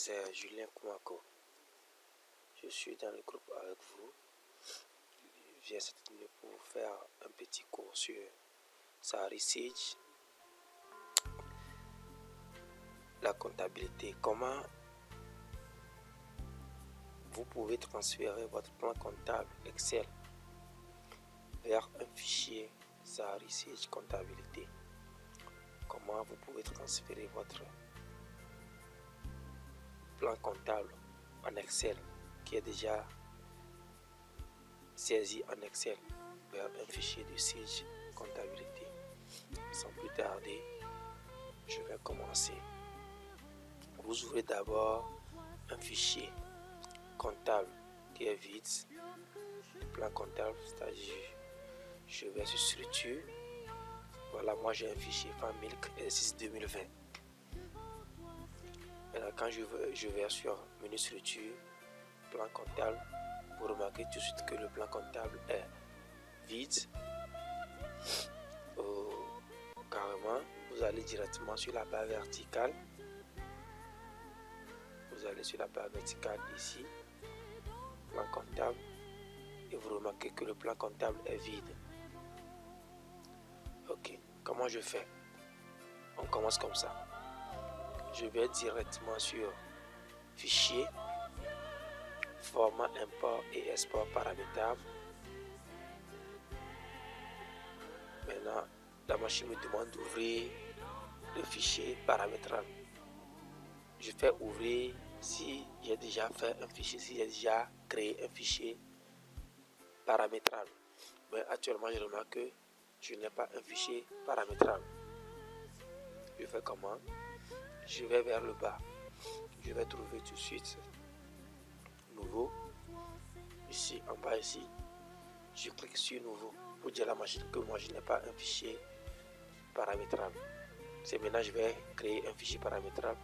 c'est Julien Koumako. Je suis dans le groupe avec vous. Je viens cette année pour vous faire un petit cours sur Sahari Sage, la comptabilité. Comment vous pouvez transférer votre plan comptable Excel vers un fichier Sahari Sage comptabilité. Comment vous pouvez transférer votre plan comptable en Excel qui est déjà saisi en Excel vers un fichier de Sage comptabilité. Sans plus tarder, je vais commencer. Vous ouvrez d'abord un fichier comptable qui est vide, le plan comptable, c'est-à-dire je vais sur structure. Voilà, moi j'ai un fichier FAMILK exercice 2020. Maintenant, quand je vais sur menu structure, plan comptable, vous remarquez tout de suite que le plan comptable est vide. Carrément, vous allez directement sur la barre verticale. Vous allez sur la barre verticale ici, plan comptable, et vous remarquez que le plan comptable est vide. Ok, comment je fais? On commence comme ça. Je vais directement sur fichier, format import et export paramétrable. Maintenant, la machine me demande d'ouvrir le fichier paramétrable. Je fais ouvrir si j'ai déjà fait un fichier, si j'ai déjà créé un fichier paramétrable. Mais actuellement, je remarque que je n'ai pas un fichier paramétrable. Je fais comment? Je vais vers le bas. Je vais trouver tout de suite nouveau. Ici, en bas ici, je clique sur nouveau pour dire à la machine que moi je n'ai pas un fichier paramétrable. C'est maintenant je vais créer un fichier paramétrable.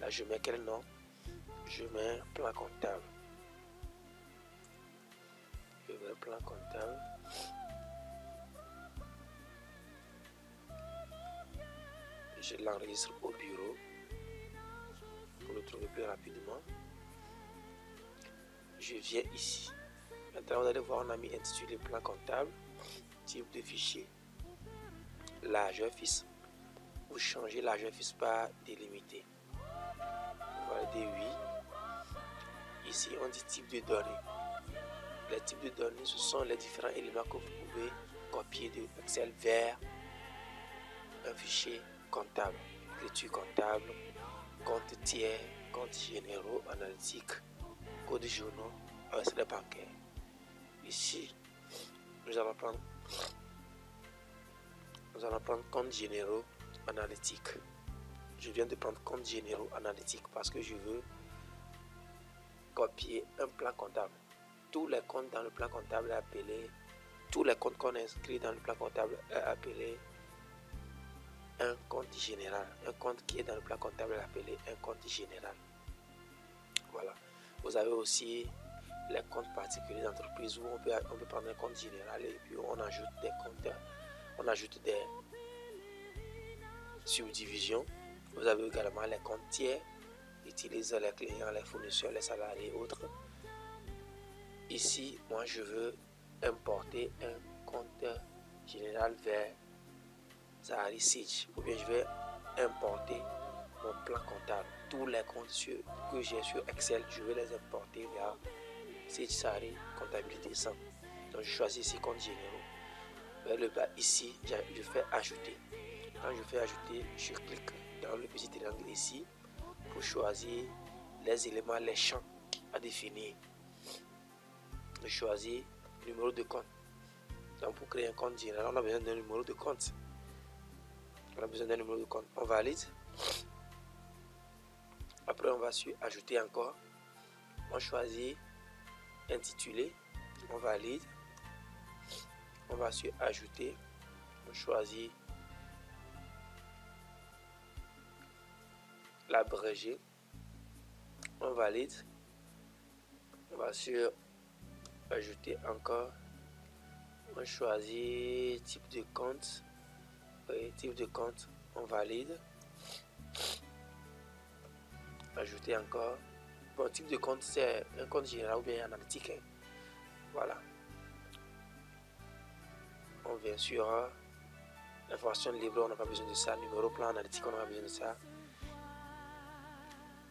Là, je mets quel nom? Je mets plan comptable. Je mets plan comptable. Je l'enregistre au bureau pour le trouver plus rapidement. Je viens ici. Maintenant, vous allez voir, on a mis intitulé plan comptable, type de fichier, largeur fixe. Vous changez largeur fixe par délimité. Vous allez dire oui. Ici, on dit type de données. Les types de données, ce sont les différents éléments que vous pouvez copier de Excel vers un fichier comptable. Écriture comptable, compte tiers, comptes généraux, analytiques, codes journaux, les bancaires. Ici, nous allons prendre comptes généraux analytiques. Je viens de prendre comptes généraux analytiques parce que je veux copier un plan comptable. Tous les comptes dans le plan comptable est appelé, tous les comptes qu'on inscrit dans le plan comptable est appelé un compte général. Un compte qui est dans le plan comptable est appelé un compte général. Voilà. Vous avez aussi les comptes particuliers d'entreprise où on peut prendre un compte général et puis on ajoute des comptes, on ajoute des subdivisions. Vous avez également les comptes tiers, utilisent les clients, les fournisseurs, les salariés et autres. Ici, moi je veux importer un compte général vers Sahari Sage, ou bien je vais importer mon plan comptable. Tous les comptes que j'ai sur Excel, je vais les importer vers Sage Sahari comptabilité 100. Donc je choisis ici comptes généraux. Vers le bas ici, je fais ajouter. Quand je fais ajouter, je clique dans le petit triangle ici pour choisir les éléments, les champs à définir. Je choisis numéro de compte. Donc pour créer un compte général, on a besoin d'un numéro de compte. On valide. Après, on va sur ajouter encore. On choisit intitulé. On valide. On va sur ajouter. On choisit l'abrégé. On valide. On va sur ajouter encore. On choisit type de compte. Type de compte, on valide. ajouter encore. Bon, type de compte, c'est un compte général ou bien analytique. Hein. Voilà. On vient sur information libre, on n'a pas besoin de ça. Numéro plan analytique, on n'a pas besoin de ça.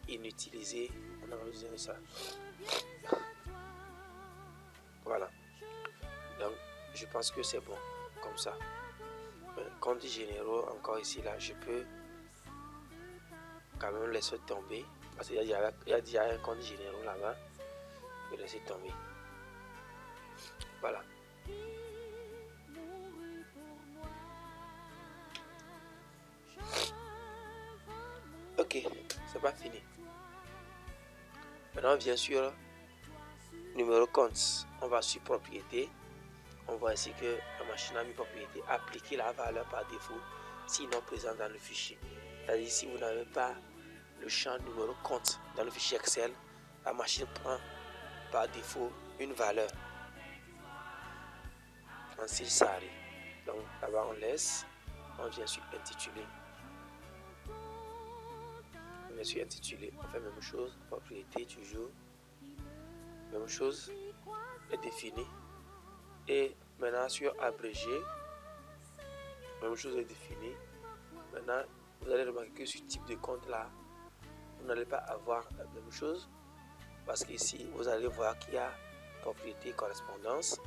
Inutilisé, on n'a pas besoin de ça. Voilà. Donc, je pense que c'est bon comme ça. Compte généraux, encore ici, là, je peux quand même laisser tomber. Parce qu'il y a déjà un compte généraux là-bas. Je vais laisser tomber. Voilà. Ok, c'est pas fini. Maintenant, bien sûr, numéro compte. On va sur propriété. On voit ici que la machine a mis propriété. Appliquer la valeur par défaut, sinon présent dans le fichier. C'est-à-dire, si vous n'avez pas le champ numéro compte dans le fichier Excel, la machine prend par défaut une valeur. Ensuite, ça arrive. Donc là-bas, on laisse. On vient sur intitulé. On vient sur intitulé. On fait la même chose. Propriété, toujours. Même chose. Est définie. Et maintenant, sur abrégé, même chose est définie. Maintenant, vous allez remarquer que ce type de compte là, vous n'allez pas avoir la même chose. Parce qu'ici, vous allez voir qu'il y a propriété, correspondance.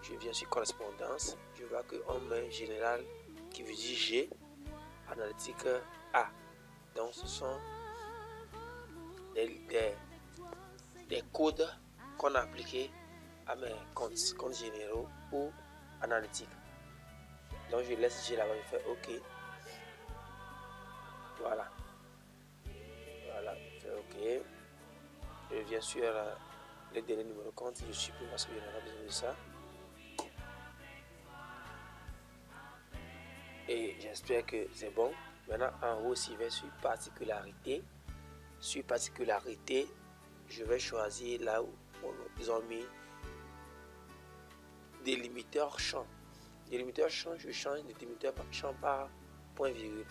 Je viens sur correspondance. Je vois qu'on met général qui veut dire G, analytique A. Donc, ce sont des codes qu'on a appliqués à mes comptes généraux ou analytiques. Donc, je laisse G là-bas, je fais OK. Voilà. Voilà, je fais OK. Je viens sur le dernier numéro de compte. Je supprime parce que je n'ai pas besoin de ça. Et j'espère que c'est bon. Maintenant, en haut, si je vais sur particularité, je vais choisir là où ils ont mis délimiteur champ. Délimiteur champ, je change de délimiteur champ par point virgule.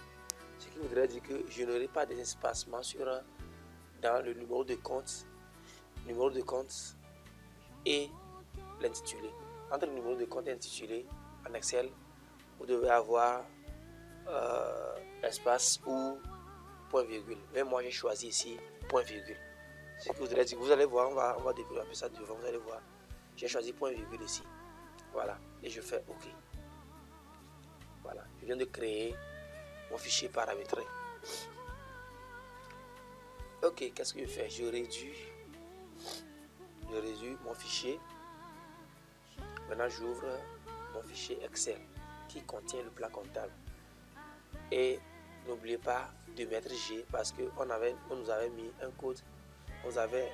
Ce qui voudrait dire que je n'aurai pas d'espacement dans le numéro de compte et l'intitulé. Entre le numéro de compte et l'intitulé en Excel, vous devez avoir espace ou point virgule. Mais moi j'ai choisi ici point virgule. Ce qui voudrait dire que vous allez voir, on va développer ça devant, vous allez voir. J'ai choisi point virgule ici. Voilà. Et je fais OK. Voilà. Je viens de créer mon fichier paramétré. OK, qu'est-ce que je fais? Je réduis mon fichier. Maintenant, j'ouvre mon fichier Excel qui contient le plan comptable. Et n'oubliez pas de mettre G parce qu'on nous avait mis un code. On avait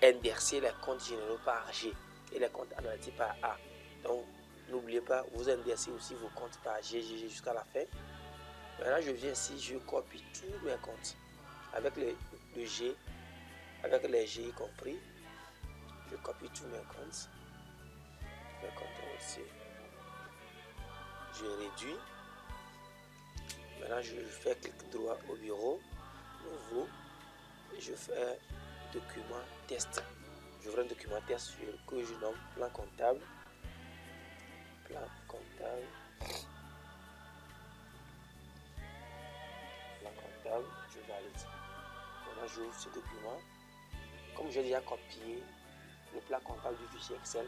indexé les comptes généraux par G et les comptes analytiques par A. Donc, n'oubliez pas, vous indexez aussi vos comptes par G jusqu'à la fin. Maintenant, je viens ici, je copie tous mes comptes avec le G, avec les G y compris. Je copie tous mes comptes. Je fais CTRL-C. Je réduis. Maintenant, je fais clic droit au bureau, nouveau, et je fais document test. J'ouvre un document test que je nomme plan comptable. Plan comptable. Plan comptable, je valide. Maintenant, j'ouvre ce document. Comme j'ai déjà copié le plan comptable du fichier Excel,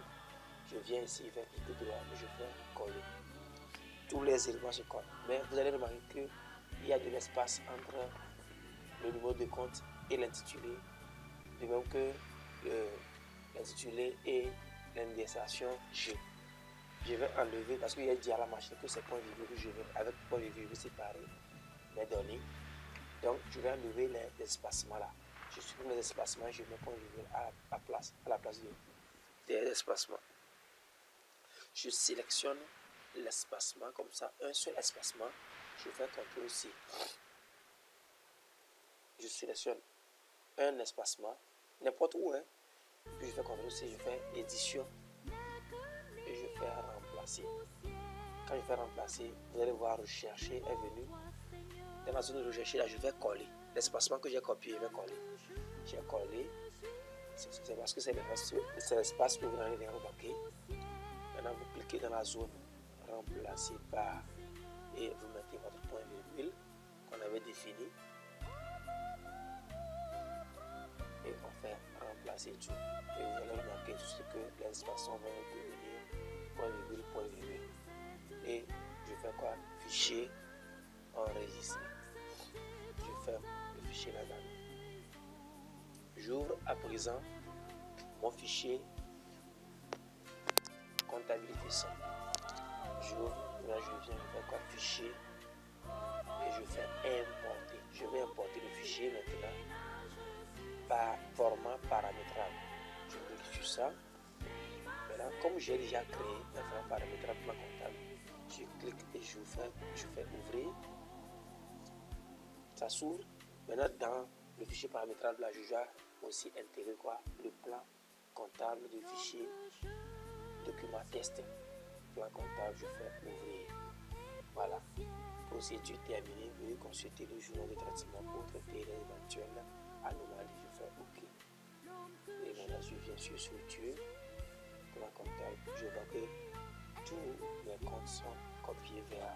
je viens ici, je fais clic droit et je fais coller. Tous les éléments se collent. Mais vous allez remarquer qu'il y a de l'espace entre le numéro de compte et l'intitulé, de même que l'intitulé et l'indexation G. Je vais enlever parce qu'il y a dit à la machine que c'est point virgule que je vais avec point virgule séparer mes données. Donc je vais enlever les espacements là. Je supprime les espacements, je mets point virgule à la place des espacements. Je sélectionne l'espacement comme ça, un seul espacement. Je fais CTRL-C. Je sélectionne un espacement, n'importe où, hein. Puis je fais CTRL-C, je fais édition et je fais remplacer. Quand je fais remplacer, vous allez voir rechercher est venu. Dans la zone de rechercher, là, je vais coller l'espacement que j'ai copié, je vais coller. J'ai collé. C'est parce que c'est l'espace que vous allez remarquer. Maintenant, vous cliquez dans la zone remplacée par et vous mettez votre point virgule qu'on avait défini. Et on fait remplacer tout. Et vous allez remarquer tout ce que l'espace va devenir point virgule, point virgule. Et je fais quoi? Fichier enregistré. Je ferme le fichier là-dedans. J'ouvre à présent mon fichier comptabilité 100. J'ouvre, là je viens, je fais quoi? Fichier et je fais importer. Je vais importer le fichier maintenant par format paramétrable. Je clique sur ça. Maintenant, comme j'ai déjà créé un format paramétrable plan comptable, je clique et je fais ouvrir. Ça s'ouvre. Maintenant, dans le fichier paramétrable, là, je dois aussi intégrer quoi? Le plan comptable du fichier document test. Plan comptable, je fais ouvrir. Voilà. Procédure terminée. Veuillez consulter le journal de traitement pour traiter les éventuelles anomalies. Je fais OK. Et maintenant, je viens sur structure. Plan comptable. Je vois que tous les comptes sont copiés vers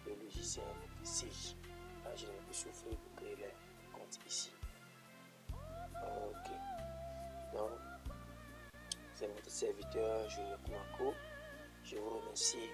le logiciel Sage. Là, je n'ai plus souffrir pour créer les comptes ici. OK. Donc, c'est votre serviteur, Julien Kouako. Je vous remercie.